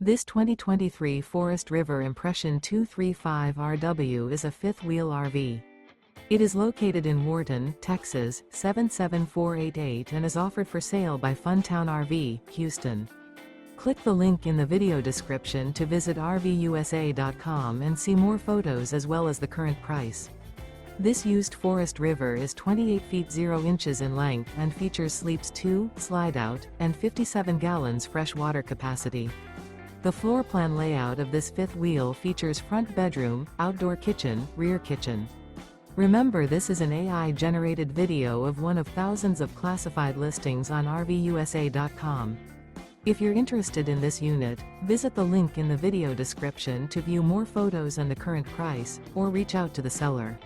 This 2023 Forest River Impression 235RW is a fifth-wheel RV. It is located in Wharton, Texas, 77488 and is offered for sale by Funtown RV, Houston. Click the link in the video description to visit RVUSA.com and see more photos as well as the current price. This used Forest River is 28 feet 0 inches in length and features sleeps 2, Slideout, and 57 gallons fresh water capacity. The floor plan layout of this fifth wheel features front bedroom, outdoor kitchen, rear kitchen. Remember, this is an AI-generated video of one of thousands of classified listings on RVUSA.com. If you're interested in this unit, visit the link in the video description to view more photos and the current price, or reach out to the seller.